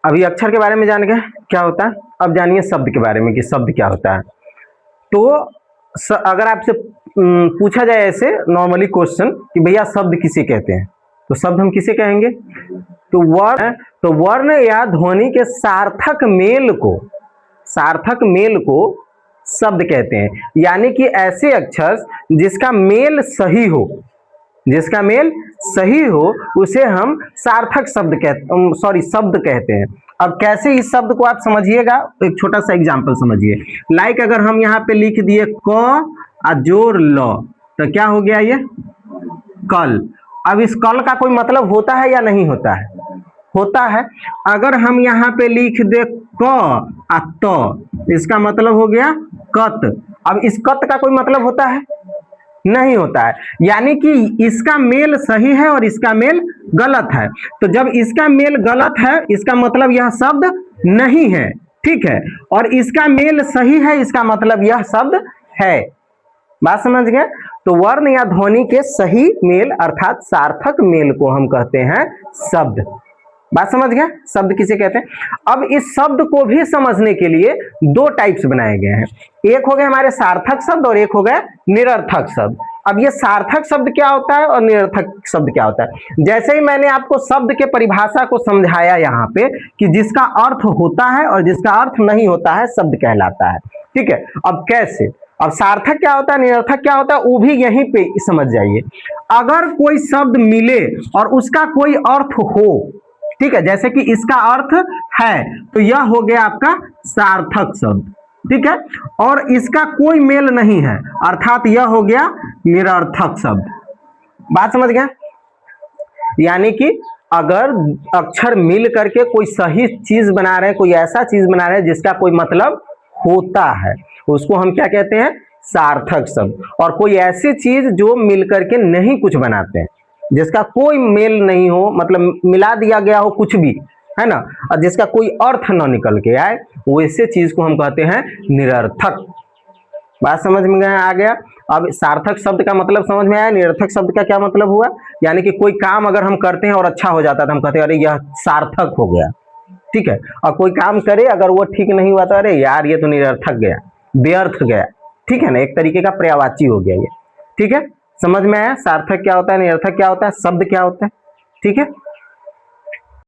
अभी अक्षर के बारे में जान गए क्या होता है, अब जानिए शब्द के बारे में कि शब्द क्या होता है। तो अगर आपसे पूछा जाए ऐसे नॉर्मली क्वेश्चन कि भैया शब्द किसे कहते हैं, तो शब्द हम किसे कहेंगे, तो वर्ण या ध्वनि के सार्थक मेल को शब्द कहते हैं। यानी कि ऐसे अक्षर जिसका मेल सही हो उसे हम सार्थक शब्द कहते हैं। अब कैसे इस शब्द को आप समझिएगा, एक छोटा सा एग्जांपल समझिए। लाइक अगर हम यहाँ पे लिख दिए क जोर ल, तो क्या हो गया ये कल। अब इस कल का कोई मतलब होता है या नहीं होता है, होता है। अगर हम यहाँ पे लिख दे क त, इसका मतलब हो गया कत। अब इस कत का कोई मतलब होता है, नहीं होता है। यानी कि इसका मेल सही है और इसका मेल गलत है। तो जब इसका मेल गलत है इसका मतलब यह शब्द नहीं है, ठीक है। और इसका मेल सही है इसका मतलब यह शब्द है। बात समझ गए। तो वर्ण या ध्वनि के सही मेल अर्थात सार्थक मेल को हम कहते हैं शब्द। बात समझ गए, शब्द किसे कहते हैं। अब इस शब्द को भी समझने के लिए दो टाइप्स बनाए गए हैं, एक हो गए हमारे सार्थक शब्द और एक हो गए निरर्थक शब्द। अब ये सार्थक शब्द क्या होता है और निरर्थक शब्द क्या होता है। जैसे ही मैंने आपको शब्द के परिभाषा को समझाया यहाँ पे कि जिसका अर्थ होता है और जिसका अर्थ नहीं होता है शब्द कहलाता है, ठीक है। अब कैसे, अब सार्थक क्या होता है निरर्थक क्या होता है वो भी यहीं पे समझ जाइए। अगर कोई शब्द मिले और उसका कोई अर्थ हो, ठीक है, जैसे कि इसका अर्थ है तो यह हो गया आपका सार्थक शब्द, ठीक है। और इसका कोई मेल नहीं है अर्थात यह हो गया निरर्थक शब्द। बात समझ गए। यानी कि अगर अक्षर मिल करके कोई सही चीज बना रहे हैं, कोई ऐसा चीज बना रहे हैं जिसका कोई मतलब होता है, उसको हम क्या कहते हैं, सार्थक शब्द। और कोई ऐसी चीज जो मिल करके नहीं कुछ बनाते हैं, जिसका कोई मेल नहीं हो, मतलब मिला दिया गया हो कुछ भी, है ना, और जिसका कोई अर्थ ना निकल के आए, वैसे चीज को हम कहते हैं निरर्थक। बात समझ में आ गया। अब सार्थक शब्द का मतलब समझ में आया, निरर्थक शब्द का क्या मतलब हुआ। यानी कि कोई काम अगर हम करते हैं और अच्छा हो जाता है तो हम कहते हैं अरे यह सार्थक हो गया, ठीक है। और कोई काम करे अगर वो ठीक नहीं हुआ तो अरे यार ये तो निरर्थक गया, व्यर्थ गया, ठीक है ना, एक तरीके का पर्यायवाची हो गया ये, ठीक है। समझ में आया सार्थक क्या होता है, निरर्थक क्या होता है, शब्द क्या होता है, ठीक है।